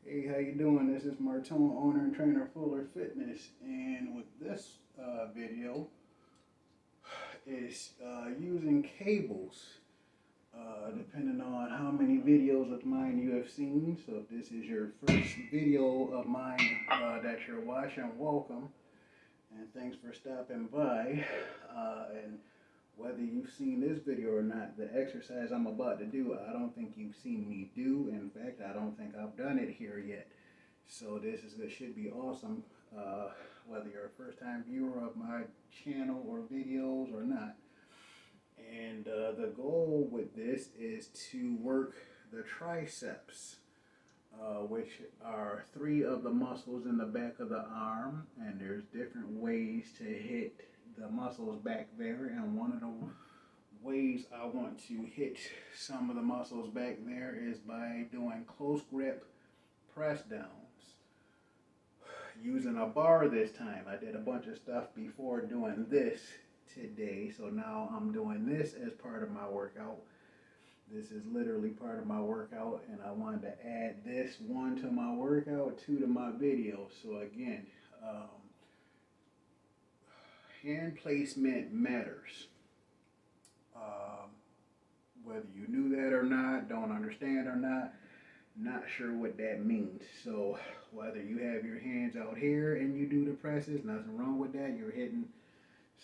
Hey, how you doing? This is Martone, owner and trainer Fuller Fitness, and with this video is using cables, depending on how many videos of mine you have seen. So if this is your first video of mine that you're watching, welcome, and thanks for stopping by. And whether you've seen this video or not, the exercise I'm about to do, I don't think you've seen me do. In fact, I don't think I've done it here yet. So this should be awesome, whether you're a first-time viewer of my channel or videos or not. And the goal with this is to work the triceps, which are three of the muscles in the back of the arm, and there's different ways to hit the muscles back there, and one of the ways I want to hit some of the muscles back there is by doing close grip press downs using a bar this time. I did a bunch of stuff before doing this today, so now I'm doing this as part of my workout. This is literally part of my workout, and I wanted to add this one to my workout, two to my video. So again, hand placement matters. Whether you knew that or not, don't understand or not sure what that means. So whether you have your hands out here and you do the presses, nothing wrong with that. You're hitting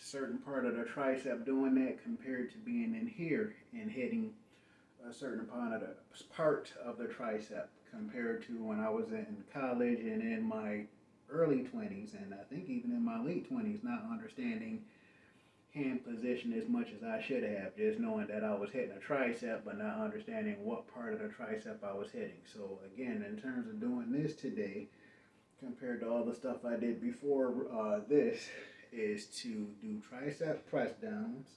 a certain part of the tricep doing that compared to being in here and hitting a certain part of the tricep compared to when I was in college and in my early 20s, and I think even in my late 20s, not understanding hand position as much as I should have, just knowing that I was hitting a tricep but not understanding what part of the tricep I was hitting. So again, in terms of doing this today compared to all the stuff I did before this is to do tricep press downs.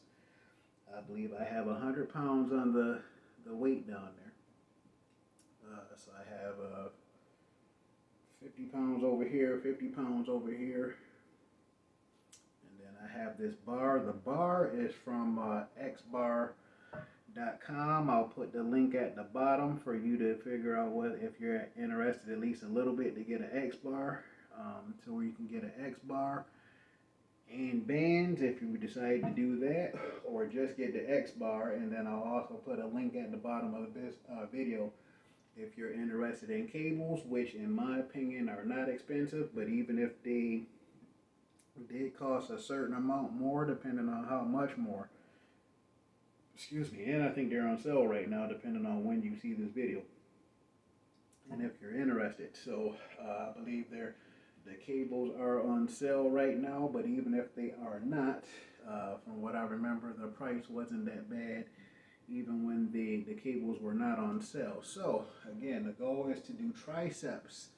I believe I have 100 pounds on the weight down there. So I have 50 pounds over here, 50 pounds over here. I have this bar. The bar is from xbar.com. I'll put the link at the bottom for you to figure out what, if you're interested at least a little bit, to get an X bar, to where you can get an X bar and bands if you decide to do that, or just get the X bar. And then I'll also put a link at the bottom of this video if you're interested in cables, which in my opinion are not expensive, but even if they cost a certain amount more, depending on how much more. Excuse me, and I think they're on sale right now, depending on when you see this video, and if you're interested. So I believe the cables are on sale right now, but even if they are not, from what I remember, the price wasn't that bad, even when the cables were not on sale. So again, the goal is to do triceps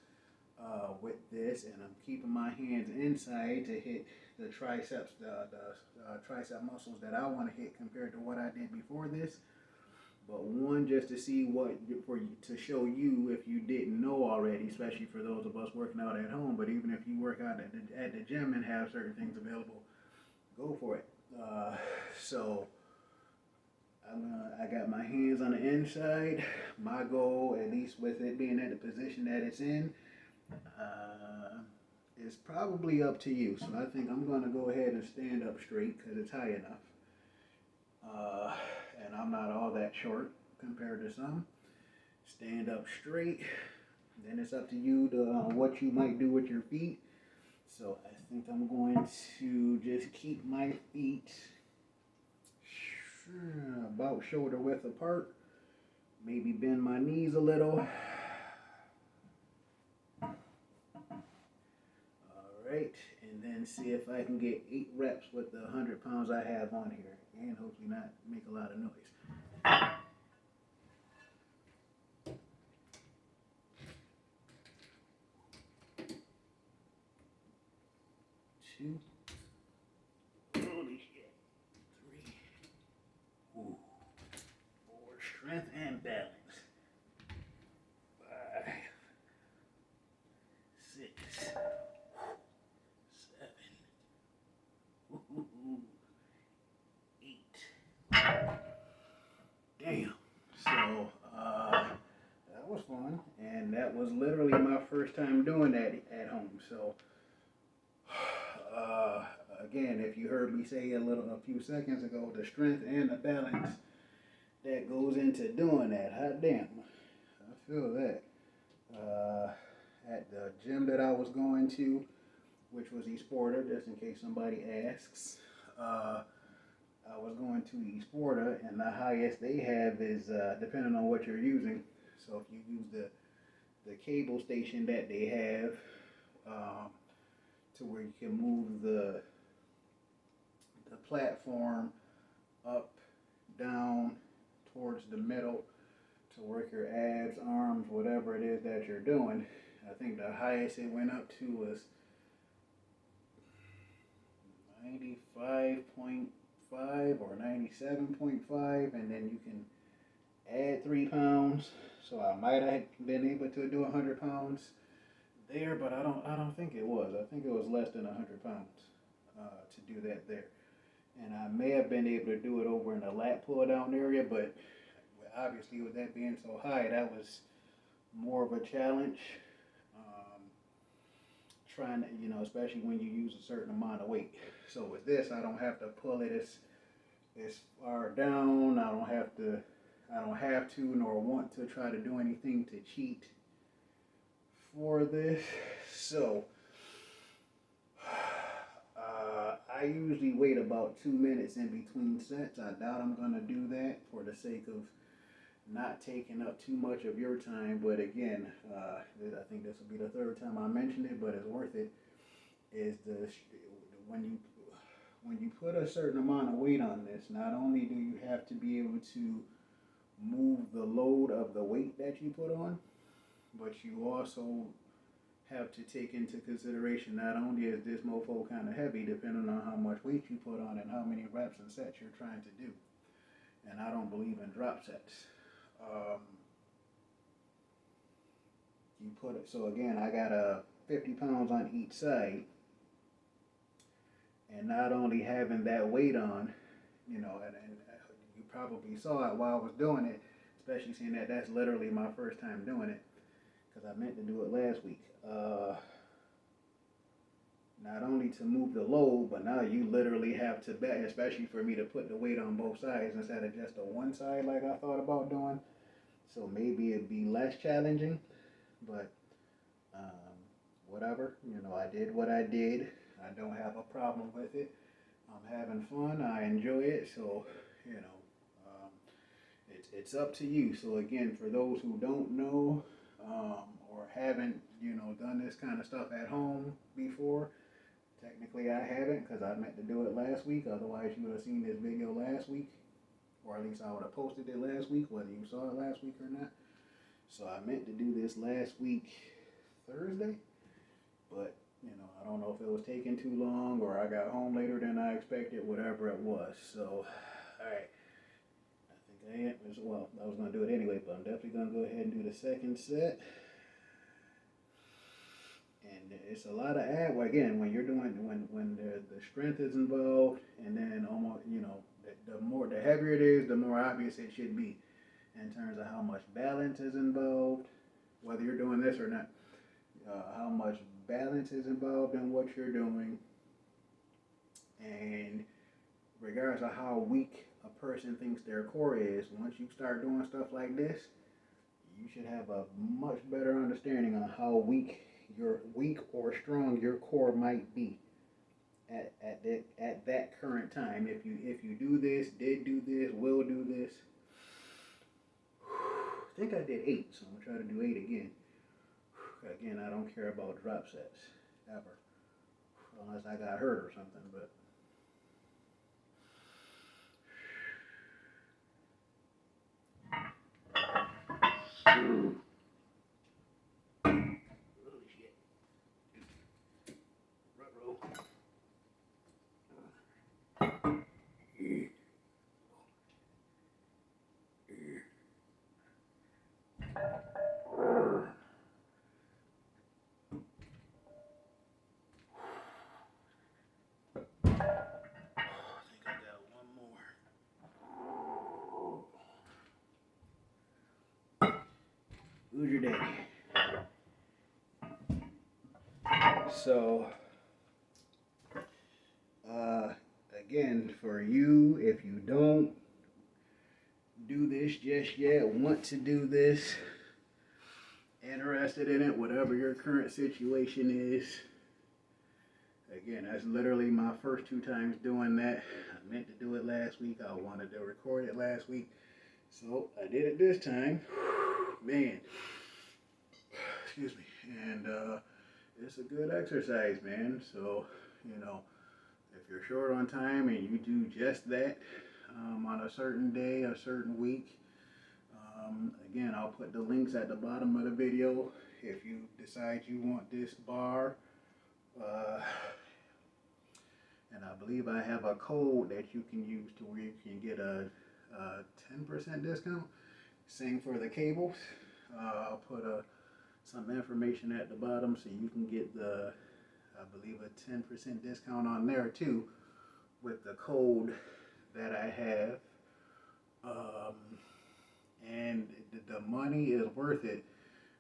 with this, and I'm keeping my hands inside to hit the triceps, the tricep muscles that I want to hit compared to what I did before this. But one, just to see to show you if you didn't know already, especially for those of us working out at home. But even if you work out at the gym and have certain things available, go for it. So I got my hands on the inside. My goal, at least with it being at the position that it's in, is probably up to you. So I think I'm going to go ahead and stand up straight because it's high enough. And I'm not all that short compared to some. Stand up straight. Then it's up to you to what you might do with your feet. So I think I'm going to just keep my feet about shoulder width apart. Maybe bend my knees a little. Right, and then see if I can get 8 reps with the 100 pounds I have on here, and hopefully not make a lot of noise. 2, holy shit, 3, ooh, 4, strength and balance, 5, 6, 8. Damn. So that was fun, and that that was literally my first time doing that at home. So, again, if you heard me say a few seconds ago, the strength and the balance that goes into doing that, hot damn, I feel that. At the gym that I was going to, which was Esporta, just in case somebody asks, I was going to Esporta, and the highest they have is depending on what you're using. So if you use the cable station that they have, to where you can move the platform up, down, towards the middle to work your abs, arms, whatever it is that you're doing. I think the highest it went up to was 95.5 or 97.5, and then you can add 3 pounds. So I might have been able to do 100 pounds there, but I don't think it was. I think it was less than 100 pounds to do that there. And I may have been able to do it over in the lat pull down area, but obviously with that being so high, that was more of a challenge. Trying to, especially when you use a certain amount of weight. So with this, I don't have to pull it as far down. I don't have to nor want to try to do anything to cheat for this. So I usually wait about 2 minutes in between sets. I doubt I'm going to do that for the sake of not taking up too much of your time. But again, I think this will be the third time I mentioned it, but it's worth it. Is when you put a certain amount of weight on this, not only do you have to be able to move the load of the weight that you put on, but you also have to take into consideration not only is this mofo kind of heavy, depending on how much weight you put on and how many reps and sets you're trying to do. And I don't believe in drop sets. You put it, so again, I got 50 pounds on each side, and not only having that weight on, and you probably saw it while I was doing it, especially seeing that that's literally my first time doing it, because I meant to do it last week. Not only to move the load, but now you literally have to bet, especially for me to put the weight on both sides instead of just the one side like I thought about doing. So maybe it'd be less challenging, but whatever. I did what I did. I don't have a problem with it. I'm having fun. I enjoy it. So, it's up to you. So again, for those who don't know or haven't, done this kind of stuff at home before, technically I haven't because I meant to do it last week. Otherwise, you would have seen this video last week. Or at least I would have posted it last week, whether you saw it last week or not. So I meant to do this last week, Thursday, but I don't know if it was taking too long or I got home later than I expected, whatever it was. So, alright, I think I was going to do it anyway, but I'm definitely going to go ahead and do the second set. And it's a lot of again, when you're doing, when the strength is involved, and then almost, the heavier it is, the more obvious it should be in terms of how much balance is involved, whether you're doing this or not, how much balance is involved in what you're doing, and regardless of how weak a person thinks their core is, once you start doing stuff like this, you should have a much better understanding on how weak or strong your core might be at that current time. If you do this, did do this, will do this. I think I did 8, so I'm gonna try to do 8 again. Again, I don't care about drop sets ever, unless I got hurt or something. But who's your daddy? So, again, for you, if you don't do this just yet, want to do this, interested in it, whatever your current situation is, again, that's literally my first 2 times doing that. I meant to do it last week. I wanted to record it last week. So I did it this time. Man. Excuse me. And it's a good exercise, man. So, if you're short on time and you do just that on a certain day, a certain week, again, I'll put the links at the bottom of the video. If you decide you want this bar, and I believe I have a code that you can use to where you can get a 10% discount. Same for the cables. I'll put some information at the bottom so you can get I believe a 10% discount on there too with the code that I have. And the money is worth it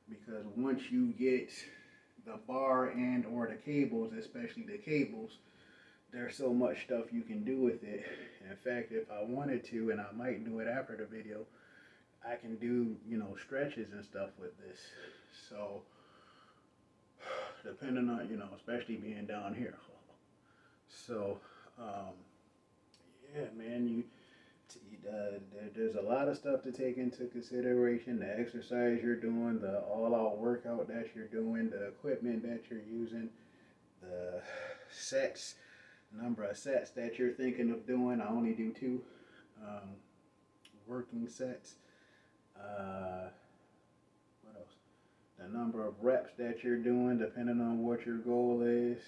because once you get the bar and or the cables, especially the cables, there's so much stuff you can do with it. In fact, if I wanted to, and I might do it after the video, I can do, stretches and stuff with this. So, depending on, especially being down here. So, yeah, man, there's a lot of stuff to take into consideration. The exercise you're doing, the all-out workout that you're doing, the equipment that you're using, the sets, number of sets that you're thinking of doing. I only do 2 working sets. What else? The number of reps that you're doing, depending on what your goal is.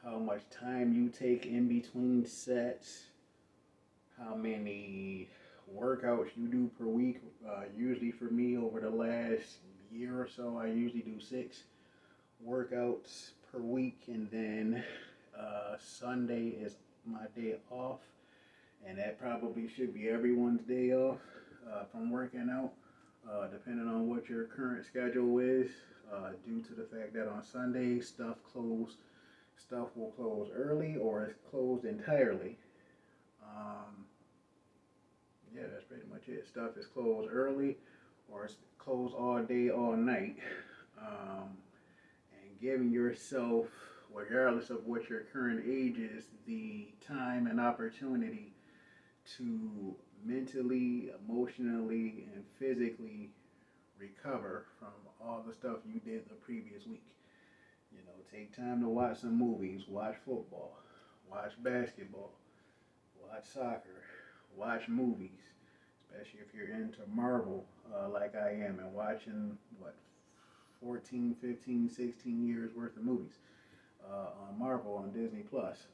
How much time you take in between sets. How many workouts you do per week. Usually for me, over the last year or so, I usually do 6 workouts per week, and then Sunday is my day off, and that probably should be everyone's day off from working out, depending on what your current schedule is, due to the fact that on Sunday stuff will close early or it's closed entirely. Yeah, that's pretty much it. Stuff is closed early or it's closed all day, all night. And giving yourself, regardless of what your current age is, the time and opportunity to mentally, emotionally, and physically recover from all the stuff you did the previous week. Take time to watch some movies, watch football, watch basketball, watch soccer, watch movies, especially if you're into Marvel like I am, and watching 14, 15, 16 years worth of movies on Marvel on Disney Plus.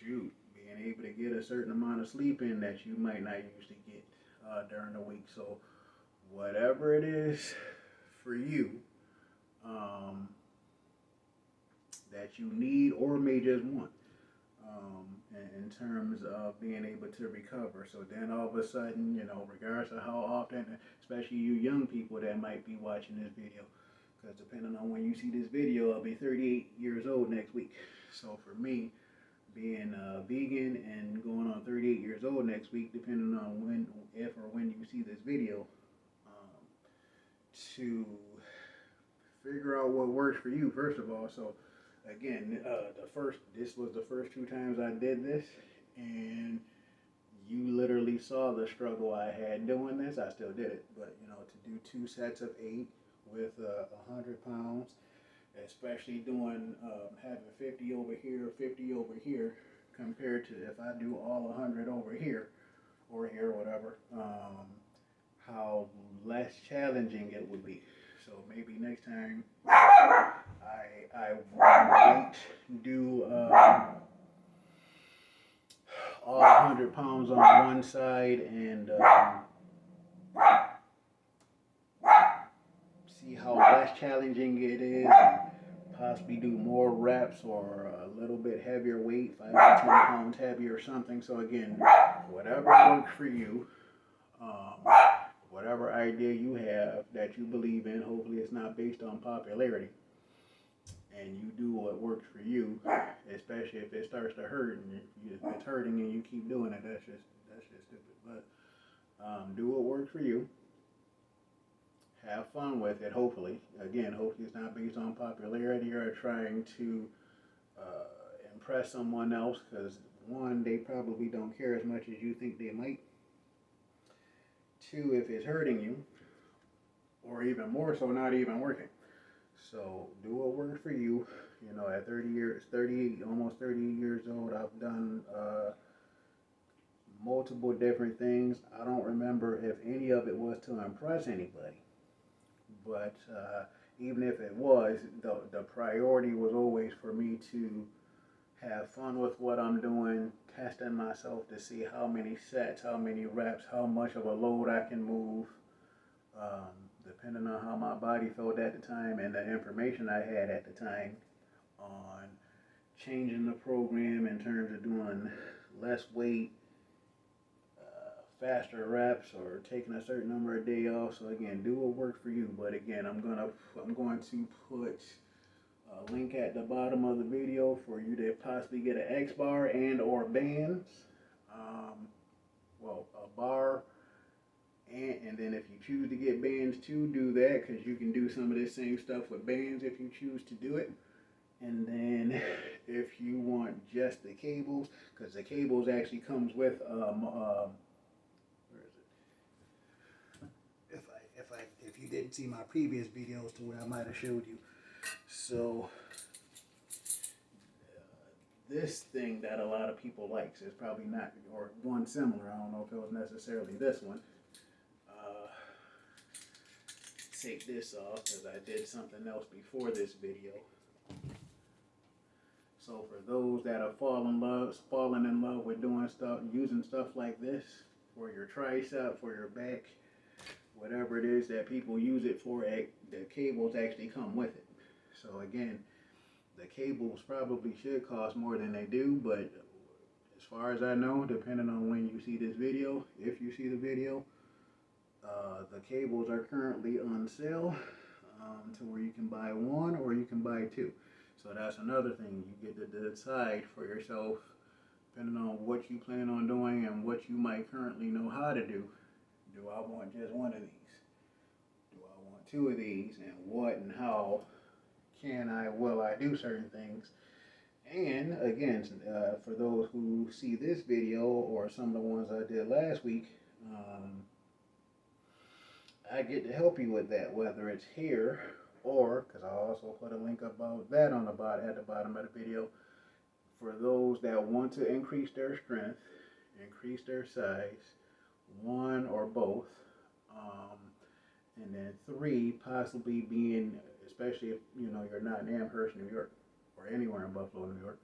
Being able to get a certain amount of sleep in that you might not usually get during the week. So whatever it is for you that you need or may just want in terms of being able to recover. So then all of a sudden, regardless of how often, especially you young people that might be watching this video, because depending on when you see this video, I'll be 38 years old next week. So for me, being vegan and going on 38 years old next week, depending on if or when you see this video, to figure out what works for you, first of all. So again, this was the first 2 times I did this, and you literally saw the struggle I had doing this. I still did it, but to do 2 sets of 8 with 100 pounds, especially doing having 50 over here, 50 over here, compared to if I do all 100 over here or here, whatever, how less challenging it would be. So maybe next time I won't do all 100 pounds on one side and see how less challenging it is, and possibly do more reps or a little bit heavier weight, 5 to 10 pounds heavier or something. So again, whatever works for you, whatever idea you have that you believe in, hopefully it's not based on popularity, and you do what works for you, especially if it starts to hurt and if it's hurting and you keep doing it, that's just stupid. But do what works for you. Have fun with it, hopefully. Again, hopefully it's not based on popularity or trying to impress someone else, because one, they probably don't care as much as you think they might. Two, if it's hurting you, or even more so, not even working. So do what works for you. You know, at 30 years, 30, almost 30 years old, I've done multiple different things. I don't remember if any of it was to impress anybody, but even if it was, the priority was always for me to have fun with what I'm doing, testing myself to see how many sets, how many reps, how much of a load I can move, depending on how my body felt at the time and the information I had at the time on changing the program in terms of doing less weight, faster reps, or taking a certain number of days off. So again, do what works for you. But again, I'm going to put a link at the bottom of the video for you to possibly get an X bar and or bands. Well, a bar, and then if you choose to get bands too, do that, because you can do some of this same stuff with bands if you choose to do it. And then if you want just the cables, because the cables actually comes with where is it? If you didn't see my previous videos to where I might have showed you. So this thing that a lot of people likes is probably not, or one similar, I don't know if it was necessarily this one. Take this off because I did something else before this video. So for those that have fallen in love with doing stuff, using stuff like this for your tricep, for your back, whatever it is that people use it for, the cables actually come with it. So again, the cables probably should cost more than they do, but as far as I know, depending on when you see this video, if you see the video, the cables are currently on sale to where you can buy one or you can buy two. So that's another thing. You get to decide for yourself, depending on what you plan on doing and what you might currently know how to do. Do I want just one of these? Do I want two of these? And what and how will I do certain things? And again, for those who see this video or some of the ones I did last week, I get to help you with that, whether it's here or, because I also put a link about that on at the bottom of the video, for those that want to increase their strength, increase their size, one or both, and then three, possibly being, especially if you know you're not in Amherst, New York, or anywhere in Buffalo, New York,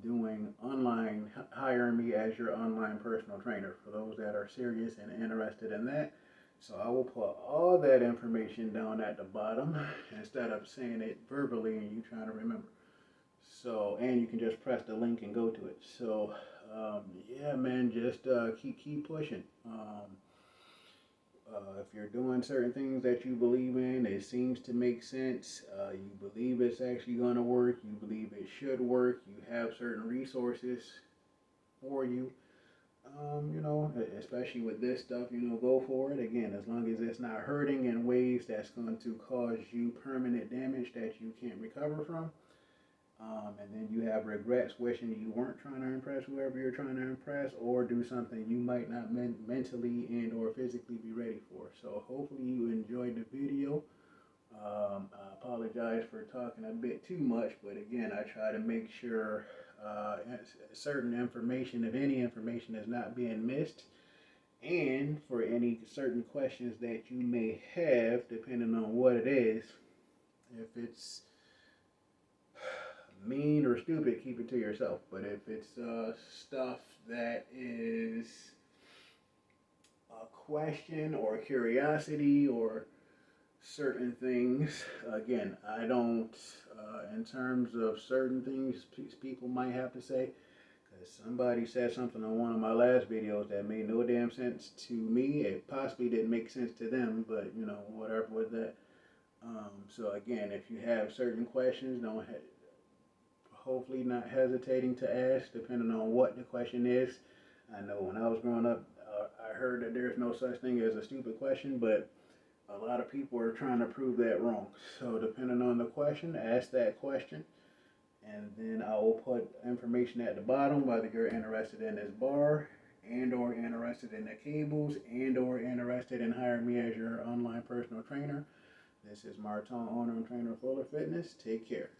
doing online, hiring me as your online personal trainer for those that are serious and interested in that. So I will put all that information down at the bottom instead of saying it verbally and you trying to remember. So, and you can just press the link and go to it. So, yeah, man, just keep pushing. If you're doing certain things that you believe in, it seems to make sense. You believe it's actually going to work. You believe it should work. You have certain resources for you. You know, especially with this stuff, you know, go for it. Again, as long as it's not hurting in ways that's going to cause you permanent damage that you can't recover from. And then you have regrets wishing you weren't trying to impress whoever you're trying to impress, or do something you might not mentally and or physically be ready for. So hopefully you enjoyed the video. I apologize for talking a bit too much, but again, I try to make sure certain information, if any information, is not being missed, and for any certain questions that you may have, depending on what it is. If it's mean or stupid, keep it to yourself. But if it's stuff that is a question or curiosity or certain things, again, I don't, in terms of certain things people might have to say, Somebody said something on one of my last videos that made no damn sense to me. It possibly didn't make sense to them, but you know, whatever with that. So again, if you have certain questions, don't hopefully not hesitating to ask, depending on what the question is. I know when I was growing up, I heard that there's no such thing as a stupid question, but a lot of people are trying to prove that wrong. So depending on the question, ask that question, and then I will put information at the bottom whether you're interested in this bar and or interested in the cables and or interested in hiring me as your online personal trainer. This is Martin, owner and trainer of Fuller Fitness. Take care.